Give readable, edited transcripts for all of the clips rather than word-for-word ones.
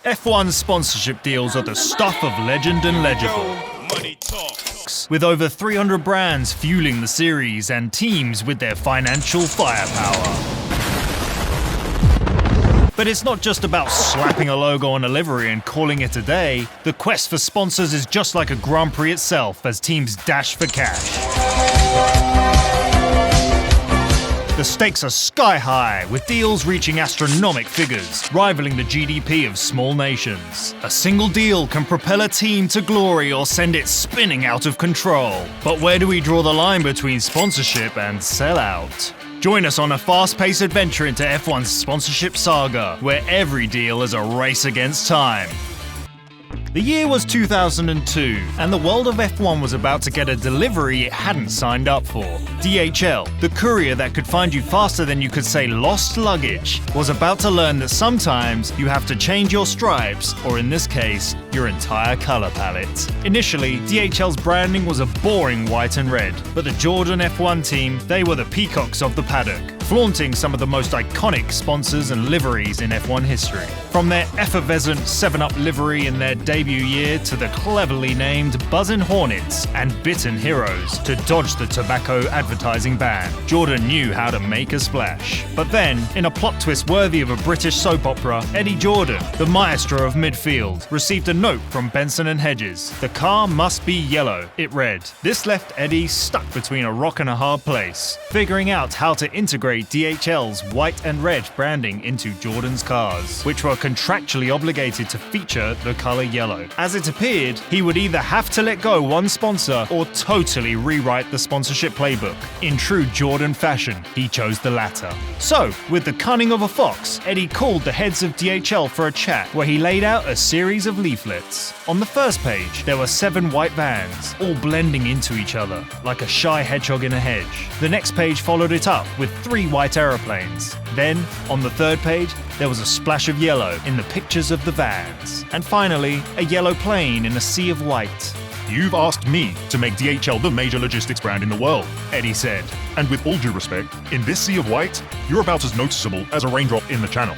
F1 sponsorship deals are the stuff of legend and legible. Money talks. With over 300 brands fueling the series and teams with their financial firepower. But it's not just about slapping a logo on a livery and calling it a day. The quest for sponsors is just like a Grand Prix itself as teams dash for cash. The stakes are sky high, with deals reaching astronomical figures, rivaling the GDP of small nations. A single deal can propel a team to glory or send it spinning out of control. But where do we draw the line between sponsorship and sellout? Join us on a fast-paced adventure into F1's sponsorship saga, where every deal is a race against time. The year was 2002, and the world of F1 was about to get a delivery it hadn't signed up for. DHL, the courier that could find you faster than you could say lost luggage, was about to learn that sometimes you have to change your stripes, or in this case, your entire color palette. Initially, DHL's branding was a boring white and red, but the Jordan F1 team, they were the peacocks of the paddock, flaunting some of the most iconic sponsors and liveries in F1 history. From their effervescent 7-Up livery in their debut year to the cleverly named Buzzin' Hornets and Bitten Heroes to dodge the tobacco advertising ban, Jordan knew how to make a splash. But then, in a plot twist worthy of a British soap opera, Eddie Jordan, the maestro of midfield, received a note from Benson and Hedges. The car must be yellow, it read. This left Eddie stuck between a rock and a hard place, figuring out how to integrate DHL's white and red branding into Jordan's cars, which were contractually obligated to feature the color yellow. As it appeared, he would either have to let go one sponsor or totally rewrite the sponsorship playbook. In true Jordan fashion, he chose the latter. So, with the cunning of a fox, Eddie called the heads of DHL for a chat where he laid out a series of leaflets. On the first page, there were 7 white vans, all blending into each other, like a shy hedgehog in a hedge. The next page followed it up with 3 white aeroplanes. Then, on the third page, there was a splash of yellow in the pictures of the vans. And finally, a yellow plane in a sea of white. You've asked me to make DHL the major logistics brand in the world, Eddie said. And with all due respect, in this sea of white, you're about as noticeable as a raindrop in the channel.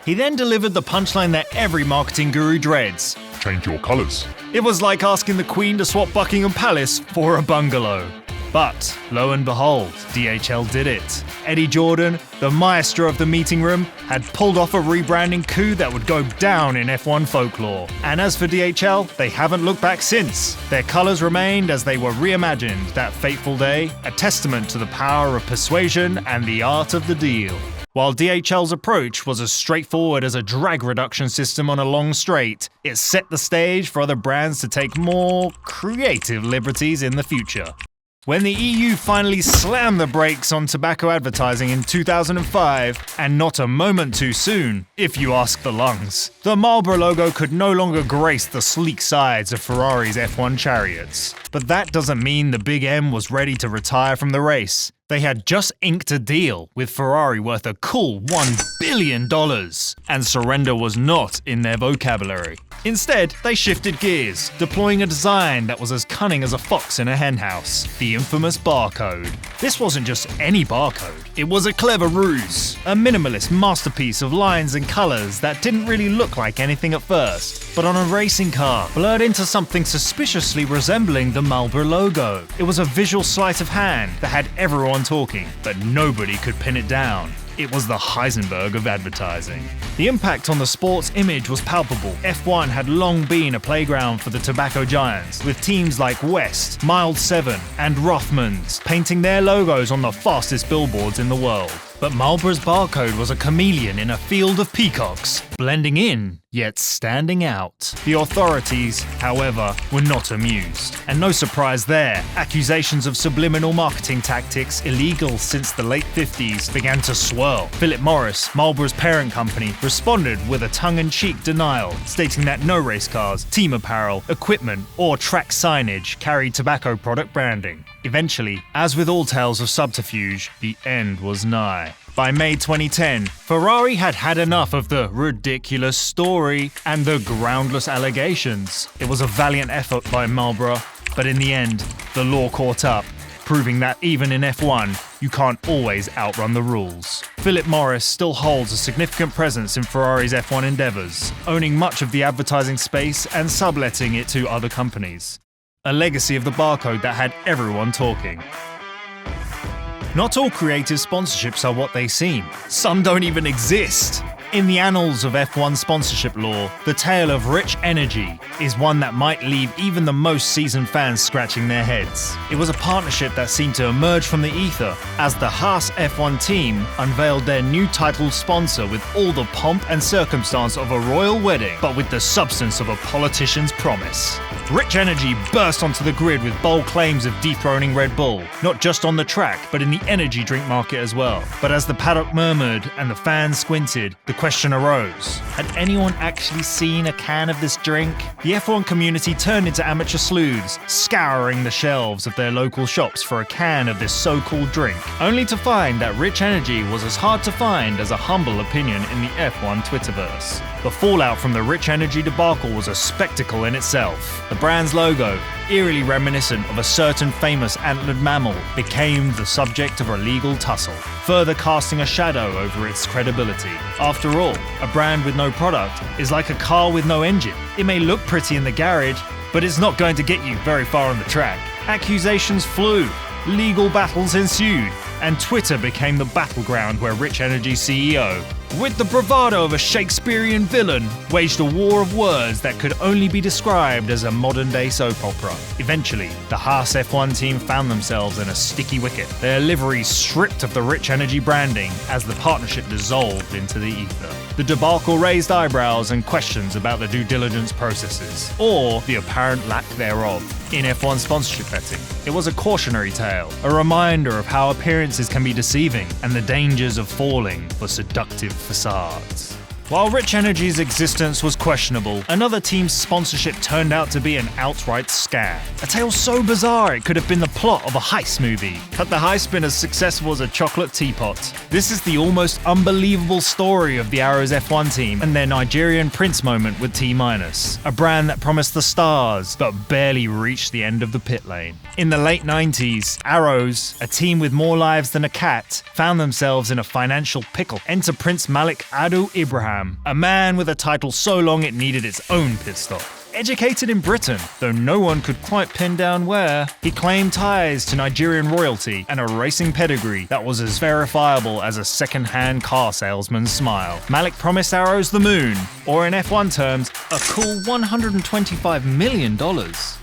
He then delivered the punchline that every marketing guru dreads. Change your colours. It was like asking the Queen to swap Buckingham Palace for a bungalow. But, lo and behold, DHL did it. Eddie Jordan, the maestro of the meeting room, had pulled off a rebranding coup that would go down in F1 folklore. And as for DHL, they haven't looked back since. Their colours remained as they were reimagined that fateful day, a testament to the power of persuasion and the art of the deal. While DHL's approach was as straightforward as a drag reduction system on a long straight, it set the stage for other brands to take more creative liberties in the future. When the EU finally slammed the brakes on tobacco advertising in 2005, and not a moment too soon, if you ask the lungs, the Marlboro logo could no longer grace the sleek sides of Ferrari's F1 chariots. But that doesn't mean the Big M was ready to retire from the race. They had just inked a deal with Ferrari worth a cool $1 billion, and surrender was not in their vocabulary. Instead, they shifted gears, deploying a design that was as cunning as a fox in a henhouse, the infamous barcode. This wasn't just any barcode, it was a clever ruse, a minimalist masterpiece of lines and colours that didn't really look like anything at first, but on a racing car, blurred into something suspiciously resembling the Marlboro logo. It was a visual sleight of hand that had everyone talking, but nobody could pin it down. It was the Heisenberg of advertising. The impact on the sport's image was palpable. F1 had long been a playground for the tobacco giants, with teams like West, Mild 7, and Rothmans painting their logos on the fastest billboards in the world. But Marlboro's barcode was a chameleon in a field of peacocks, blending in, yet standing out. The authorities, however, were not amused. And no surprise there, accusations of subliminal marketing tactics, illegal since the late 50s, began to swirl. Philip Morris, Marlboro's parent company, responded with a tongue-in-cheek denial, stating that no race cars, team apparel, equipment, or track signage carried tobacco product branding. Eventually, as with all tales of subterfuge, the end was nigh. By May 2010, Ferrari had had enough of the ridiculous story and the groundless allegations. It was a valiant effort by Marlboro, but in the end, the law caught up, proving that even in F1, you can't always outrun the rules. Philip Morris still holds a significant presence in Ferrari's F1 endeavours, owning much of the advertising space and subletting it to other companies. A legacy of the barcode that had everyone talking. Not all creative sponsorships are what they seem. Some don't even exist. In the annals of F1 sponsorship lore, the tale of Rich Energy is one that might leave even the most seasoned fans scratching their heads. It was a partnership that seemed to emerge from the ether as the Haas F1 team unveiled their new title sponsor with all the pomp and circumstance of a royal wedding, but with the substance of a politician's promise. Rich Energy burst onto the grid with bold claims of dethroning Red Bull, not just on the track, but in the energy drink market as well. But as the paddock murmured and the fans squinted, the question arose: had anyone actually seen a can of this drink? The F1 community turned into amateur sleuths, scouring the shelves of their local shops for a can of this so-called drink, only to find that Rich Energy was as hard to find as a humble opinion in the F1 Twitterverse. The fallout from the Rich Energy debacle was a spectacle in itself. The brand's logo, eerily reminiscent of a certain famous antlered mammal, became the subject of a legal tussle, further casting a shadow over its credibility. After all, a brand with no product is like a car with no engine. It may look pretty in the garage, but it's not going to get you very far on the track. Accusations flew, legal battles ensued, and Twitter became the battleground where Rich Energy CEO, with the bravado of a Shakespearean villain, waged a war of words that could only be described as a modern-day soap opera. Eventually, the Haas F1 team found themselves in a sticky wicket, their liveries stripped of the Rich Energy branding as the partnership dissolved into the ether. The debacle raised eyebrows and questions about the due diligence processes, or the apparent lack thereof, in F1 sponsorship betting. It was a cautionary tale, a reminder of how appearances can be deceiving and the dangers of falling for seductive facades. While Rich Energy's existence was questionable, another team's sponsorship turned out to be an outright scam. A tale so bizarre it could have been the plot of a heist movie, but the heist been as successful as a chocolate teapot. This is the almost unbelievable story of the Arrows F1 team and their Nigerian prince moment with Tminus, a brand that promised the stars but barely reached the end of the pit lane. In the late 90s, Arrows, a team with more lives than a cat, found themselves in a financial pickle. Enter Prince Malik Adu Ibrahim, a man with a title so long it needed its own pit stop. Educated in Britain, though no one could quite pin down where, he claimed ties to Nigerian royalty and a racing pedigree that was as verifiable as a second-hand car salesman's smile. Malik promised Arrows the moon, or in F1 terms, a cool $125 million.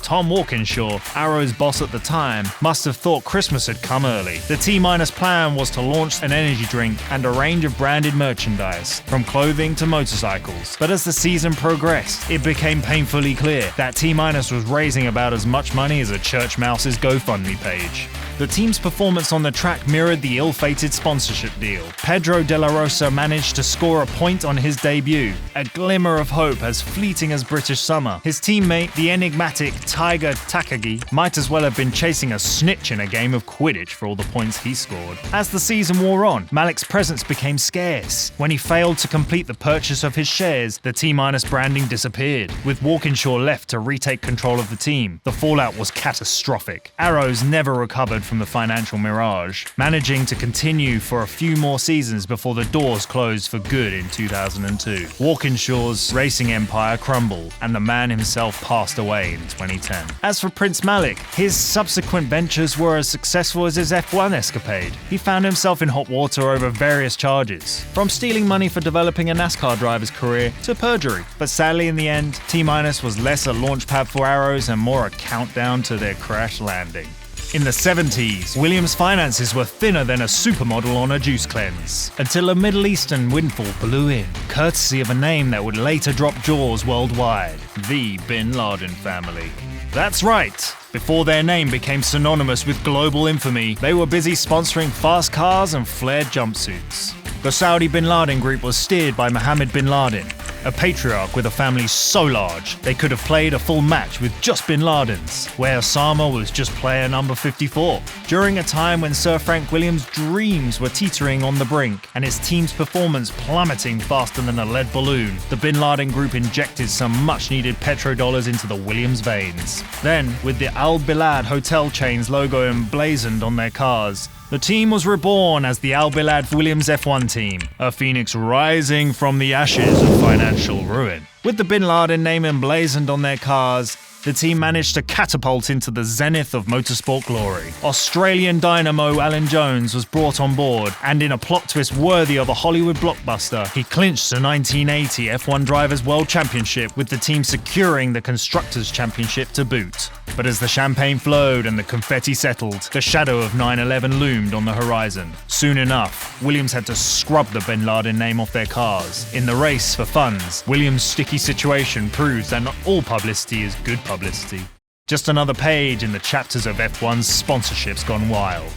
Tom Walkinshaw, Arrow's boss at the time, must have thought Christmas had come early. The Tminus plan was to launch an energy drink and a range of branded merchandise, from clothing to motorcycles. But as the season progressed, it became painfully clear that Tminus was raising about as much money as a church mouse's GoFundMe page. The team's performance on the track mirrored the ill-fated sponsorship deal. Pedro De La Rosa managed to score a point on his debut, a glimmer of hope as fleeting as British summer. His teammate, the enigmatic Tiger Takagi, might as well have been chasing a snitch in a game of Quidditch for all the points he scored. As the season wore on, Malik's presence became scarce. When he failed to complete the purchase of his shares, the Tminus branding disappeared, with Walkinshaw left to retake control of the team. The fallout was catastrophic. Arrows never recovered from the financial mirage, managing to continue for a few more seasons before the doors closed for good in 2002. Walkinshaw's racing empire crumbled, and the man himself passed away in 2010. As for Prince Malik, his subsequent ventures were as successful as his F1 escapade. He found himself in hot water over various charges, from stealing money for developing a NASCAR driver's career to perjury. But sadly in the end, Tminus was less a launchpad for Arrows and more a countdown to their crash landing. In the 70s, Williams' finances were thinner than a supermodel on a juice cleanse, until a Middle Eastern windfall blew in, courtesy of a name that would later drop jaws worldwide, the Bin Laden family. That's right! Before their name became synonymous with global infamy, they were busy sponsoring fast cars and flared jumpsuits. The Saudi Bin Laden group was steered by Mohammed bin Laden, a patriarch with a family so large they could have played a full match with just bin Ladens, where Osama was just player number 54. During a time when Sir Frank Williams' dreams were teetering on the brink and his team's performance plummeting faster than a lead balloon, the bin Laden group injected some much-needed petrodollars into the Williams veins. Then, with the Al Bilad hotel chain's logo emblazoned on their cars, the team was reborn as the Al Bilad Williams F1 team, a phoenix rising from the ashes of financial ruin. With the bin Laden name emblazoned on their cars, the team managed to catapult into the zenith of motorsport glory. Australian dynamo Alan Jones was brought on board, and in a plot twist worthy of a Hollywood blockbuster, he clinched the 1980 F1 Drivers' World Championship, with the team securing the Constructors' Championship to boot. But as the champagne flowed and the confetti settled, the shadow of 9/11 loomed on the horizon. Soon enough, Williams had to scrub the bin Laden name off their cars. In the race for funds, Williams' sticky situation proves that not all publicity is good publicity. Just another page in the chapters of F1's sponsorships gone wild.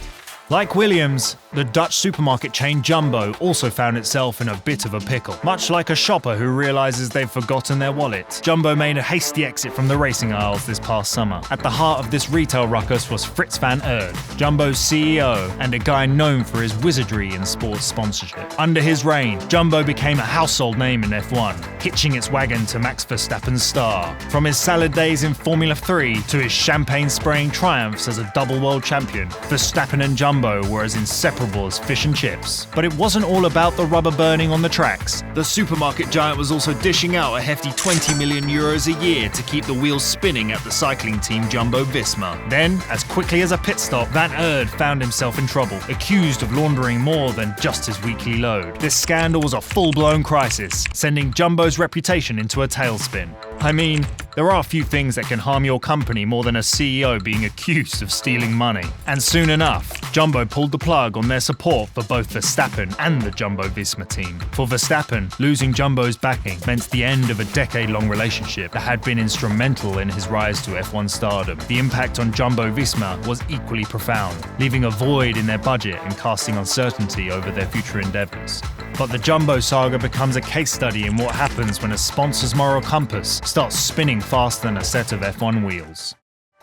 Like Williams, the Dutch supermarket chain Jumbo also found itself in a bit of a pickle. Much like a shopper who realizes they've forgotten their wallet, Jumbo made a hasty exit from the racing aisles this past summer. At the heart of this retail ruckus was Frits van Eerd, Jumbo's CEO, and a guy known for his wizardry in sports sponsorship. Under his reign, Jumbo became a household name in F1, hitching its wagon to Max Verstappen's star. From his salad days in Formula 3 to his champagne-spraying triumphs as a double world champion, Verstappen and Jumbo were as inseparable as fish and chips. But it wasn't all about the rubber burning on the tracks. The supermarket giant was also dishing out a hefty €20 million a year to keep the wheels spinning at the cycling team Jumbo-Visma. Then, as quickly as a pit stop, Van Eerd found himself in trouble, accused of laundering more than just his weekly load. This scandal was a full-blown crisis, sending Jumbo's reputation into a tailspin. I mean, there are a few things that can harm your company more than a CEO being accused of stealing money. And soon enough, Jumbo pulled the plug on their support for both Verstappen and the Jumbo-Visma team. For Verstappen, losing Jumbo's backing meant the end of a decade-long relationship that had been instrumental in his rise to F1 stardom. The impact on Jumbo-Visma was equally profound, leaving a void in their budget and casting uncertainty over their future endeavours. But the Jumbo saga becomes a case study in what happens when a sponsor's moral compass starts spinning faster than a set of F1 wheels.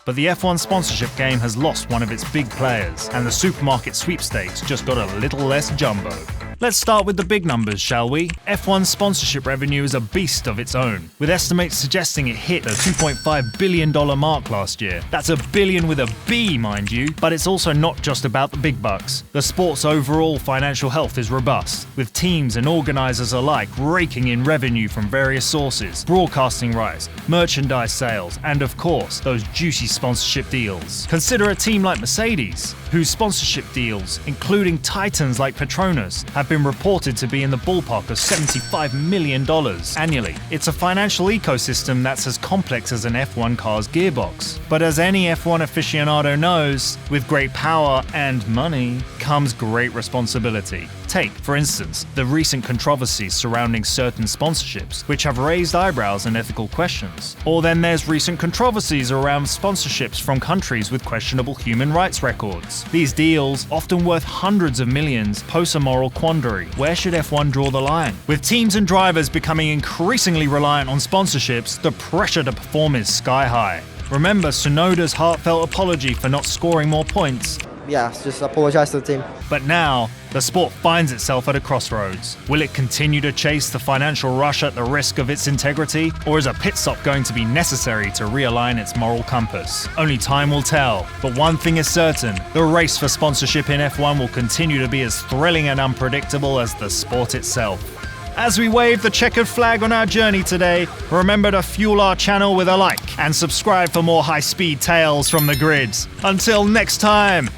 But the F1 sponsorship game has lost one of its big players, and the supermarket sweepstakes just got a little less jumbo. Let's start with the big numbers, shall we? F1 sponsorship revenue is a beast of its own, with estimates suggesting it hit the $2.5 billion mark last year. That's a billion with a B, mind you, but it's also not just about the big bucks. The sport's overall financial health is robust, with teams and organisers alike raking in revenue from various sources, broadcasting rights, merchandise sales, and of course, those juicy sponsorship deals. Consider a team like Mercedes, whose sponsorship deals, including titans like Petronas, have been reported to be in the ballpark of $75 million annually. It's a financial ecosystem that's as complex as an F1 car's gearbox. But as any F1 aficionado knows, with great power and money comes great responsibility. Take, for instance, the recent controversies surrounding certain sponsorships, which have raised eyebrows and ethical questions. Or then there's recent controversies around sponsorships from countries with questionable human rights records. These deals, often worth hundreds of millions, pose a moral quandary. Where should F1 draw the line? With teams and drivers becoming increasingly reliant on sponsorships, the pressure to perform is sky high. Remember Tsunoda's heartfelt apology for not scoring more points? Yeah, just apologize to the team. But now, the sport finds itself at a crossroads. Will it continue to chase the financial rush at the risk of its integrity? Or is a pit stop going to be necessary to realign its moral compass? Only time will tell. But one thing is certain, the race for sponsorship in F1 will continue to be as thrilling and unpredictable as the sport itself. As we wave the checkered flag on our journey today, remember to fuel our channel with a like and subscribe for more high-speed tales from the grids. Until next time,